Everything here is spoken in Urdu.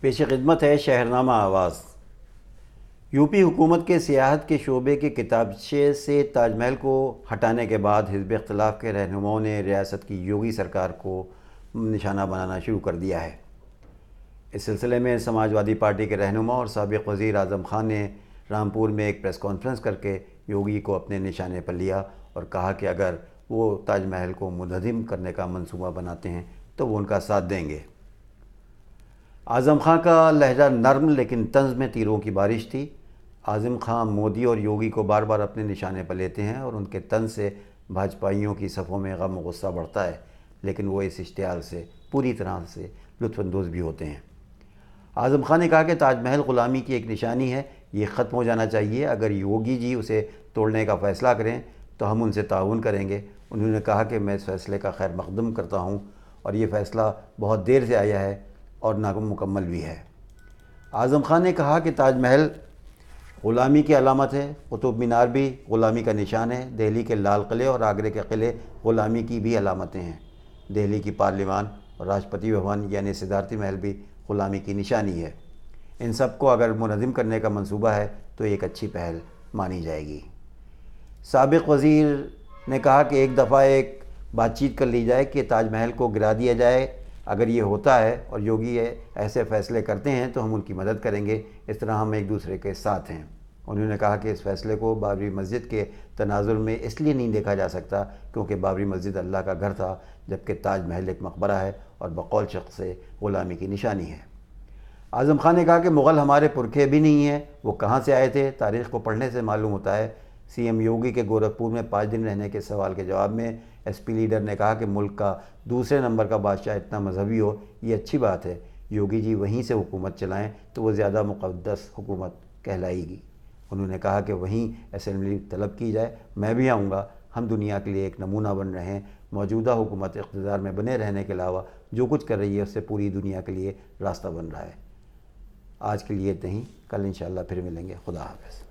پیش خدمت ہے شہرنامہ آواز۔ یوپی حکومت کے سیاحت کے شعبے کے کتابچے سے تاج محل کو ہٹانے کے بعد حزب اختلاف کے رہنماؤں نے ریاست کی یوگی سرکار کو نشانہ بنانا شروع کر دیا ہے۔ اس سلسلے میں سماجوادی پارٹی کے رہنما اور سابق وزیر اعظم خان نے رامپور میں ایک پریس کانفرنس کر کے یوگی کو اپنے نشانے پر لیا اور کہا کہ اگر وہ تاج محل کو منہدم کرنے کا منصوبہ بناتے ہیں تو وہ ان کا ساتھ دیں گے۔ اعظم خان کا لہجہ نرم لیکن طنز میں تیروں کی بارش تھی۔ اعظم خان مودی اور یوگی کو بار بار اپنے نشانے پر لیتے ہیں اور ان کے طنز سے بھاجپائیوں کی صفوں میں غم و غصہ بڑھتا ہے، لیکن وہ اس اشتعال سے پوری طرح سے لطف اندوز بھی ہوتے ہیں۔ اعظم خان نے کہا کہ تاج محل غلامی کی ایک نشانی ہے، یہ ختم ہو جانا چاہیے۔ اگر یوگی جی اسے توڑنے کا فیصلہ کریں تو ہم ان سے تعاون کریں گے۔ انہوں نے کہا کہ میں اس فیصلے کا خیر مقدم کرتا ہوں اور یہ فیصلہ بہت دیر سے آیا ہے اور نامکمل بھی ہے۔ اعظم خان نے کہا کہ تاج محل غلامی کی علامت ہے، قطب مینار بھی غلامی کا نشان ہے، دہلی کے لال قلعے اور آگرے کے قلعے غلامی کی بھی علامتیں ہیں، دہلی کی پارلیمان اور راشٹرپتی بھون یعنی صدارتی محل بھی غلامی کی نشانی ہے۔ ان سب کو اگر منہدم کرنے کا منصوبہ ہے تو ایک اچھی پہل مانی جائے گی۔ سابق وزیر نے کہا کہ ایک دفعہ ایک بات چیت کر لی جائے کہ تاج محل کو گرا دیا جائے۔ اگر یہ ہوتا ہے اور یوگی ایسے فیصلے کرتے ہیں تو ہم ان کی مدد کریں گے، اس طرح ہم ایک دوسرے کے ساتھ ہیں۔ انہوں نے کہا کہ اس فیصلے کو بابری مسجد کے تناظر میں اس لیے نہیں دیکھا جا سکتا کیونکہ بابری مسجد اللہ کا گھر تھا، جبکہ تاج محل ایک مقبرہ ہے اور بقول شخص سے غلامی کی نشانی ہے۔ اعظم خان نے کہا کہ مغل ہمارے پرکھے بھی نہیں ہیں، وہ کہاں سے آئے تھے، تاریخ کو پڑھنے سے معلوم ہوتا ہے۔ سی ایم یوگی کے گورکھپور میں 5 دن رہنے کے سوال کے جواب میں ایس پی لیڈر نے کہا کہ ملک کا دوسرے نمبر کا بادشاہ اتنا مذہبی ہو، یہ اچھی بات ہے۔ یوگی جی وہیں سے حکومت چلائیں تو وہ زیادہ مقدس حکومت کہلائے گی۔ انہوں نے کہا کہ وہیں اسمبلی طلب کی جائے، میں بھی آؤں گا۔ ہم دنیا کے لیے ایک نمونہ بن رہے ہیں۔ موجودہ حکومت اقتدار میں بنے رہنے کے علاوہ جو کچھ کر رہی ہے اس سے پوری دنیا کے لیے راستہ بن رہا ہے۔ آج کے لیے اتنا ہی، کل انشاءاللہ پھر ملیں گے۔ خدا حافظ۔